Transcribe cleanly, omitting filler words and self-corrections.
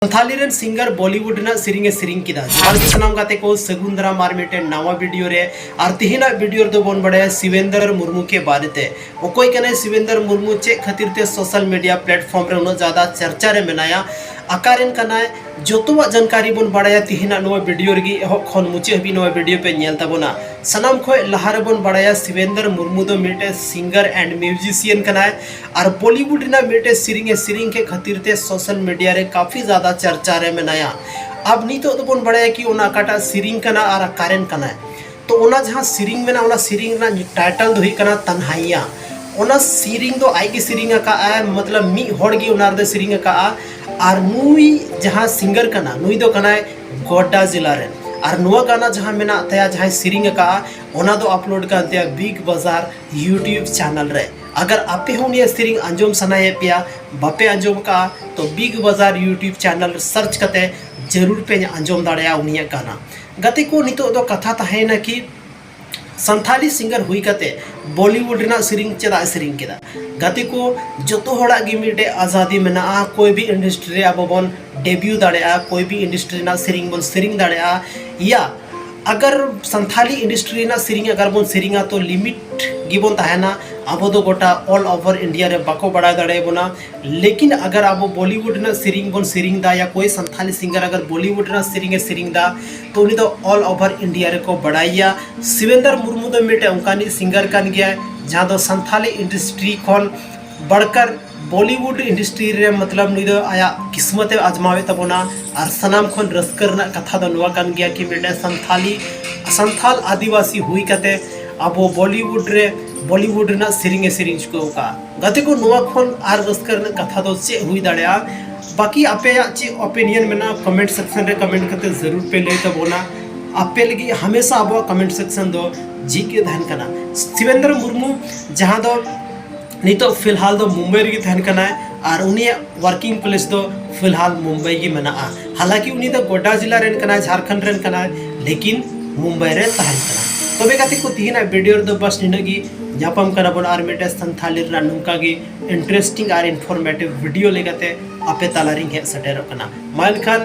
Santhali rain singer Bollywood ना सिरिंगे सिरिंग किदा जोहार के सनाम गाते को सगुन दाराम आर मिटे नवा वीडियो रे आर तिहिना वीडियो दो बन बड़े शिवेंद्र मुर्मू के बारे ते ओकोय कने शिवेंद्र मुर्मू चे खातिर ते सोशल मीडिया प्लेटफॉर्म रे उनो ज्यादा चर्चा रे मेनाया आकारेन कनाय जोतुवा जानकारी बन बड़ाया तिहिना नवा वीडियो रे एहब खन मुचे हबी नवा वीडियो पे नेल ताबोना सनाम खोय लहारे बन बड़ाया शिवेंद्र मुर्मू दो मिटे सिंगर एंड म्यूजिशियन कनाय और बॉलीवुड ना मिटे सिरिंगे सिरिंग के खातिर ते सोशल मीडिया रे काफी ज्यादा चर्चा रे मेनाया अब नीतो तो बन बड़ाया कि ओना काटा सिरिंग कना और कारण कना तो ओना जहां सिरिंग मेना ओना सिरिंग ना टाइटल दो ही कना तन्हाइया ओना सिरिंग दो आई की सिरिंग का आ मतलब मी होड़ गी ओना दे सिरिंग का और नुई जहां सिंगर कना नुई दो कना गोड्डा जिला रे और नुआ गाना जहां मेना तया जहां सिरिंग का ओना दो अपलोड का तया बिग बाजार यूट्यूब चैनल रे अगर आपे होनिया सिरिंग अंजोम सनाए पिया बापे अंजोम का तो बिग बाजार यूट्यूब चैनल सर्च करते जरूर पे अंजोम दाड़िया उनिया गाना गति को नितो दो कथा तहेना कि संथाली सिंगर हुई कते बॉलीवुड ना सिरिंग चेदा सिरिंग केदा गति को जतो होड़ा गी मिटे आज़ादी मेना कोई भी इंडस्ट्री रे अब बन डेब्यू दाड़िया कोई भी इंडस्ट्री ना सिरिंग बन सिरिंग दाड़िया या अगर संथाली इंडस्ट्री ना सिरिंग अगर बन सिरिंगा तो लिमिट गिबन तहना अब दो गोटा ऑल ओवर इंडिया रे बाको बड़ा दाड़े बोना लेकिन अगर अब बॉलीवुड ना सिरिंग बन सिरिंग दा या कोई संथाली सिंगर अगर बॉलीवुड ना सिरिंग दा तो उनी दो ऑल ओवर इंडिया रे को बढ़ाइया शिवेंद्र मुर्मू दो मिटे उनकानी सिंगर कान गया जहां दो संथाली इंडस्ट्री खन बढ़कर बॉलीवुड इंडस्ट्री रे मतलब नुई दो आया किस्मत आजमावे तबोना और सनाम खन रस्कर ना कथा दो नुआ कान गया कि मिटे संथाल आदिवासी हुई कते अब बॉलीवुड ना सिरिंगे सिरिंग को का गति को नुआ खन आर रस्कर ना कथा दो चे हुई दाड़िया बाकी आपे चे ओपिनियन में ना कमेंट सेक्शन रे कमेंट करते जरूर पे ले तबोना आपे लगी हमेशा अब कमेंट सेक्शन दो जी के ध्यान करना शिवेंद्र मुर्मू जहां दो नितो फिलहाल दो मुंबई रे ध्यान करना और उनी वर्किंग प्लेस दो फिलहाल मुंबई की मना हालांकि उनी दो गोड्डा जिला रेन करना झारखंड रेन करना लेकिन मुंबई रे तहन करना तबे गाते को तीना वीडियो दो बस निनगी जापम करा बोन आर मेटे संथाली रा नुका गी इंटरेस्टिंग और इन्फॉर्मेटिव वीडियो लेगाते आपे तालारिंग हे सटेर कना माइल खान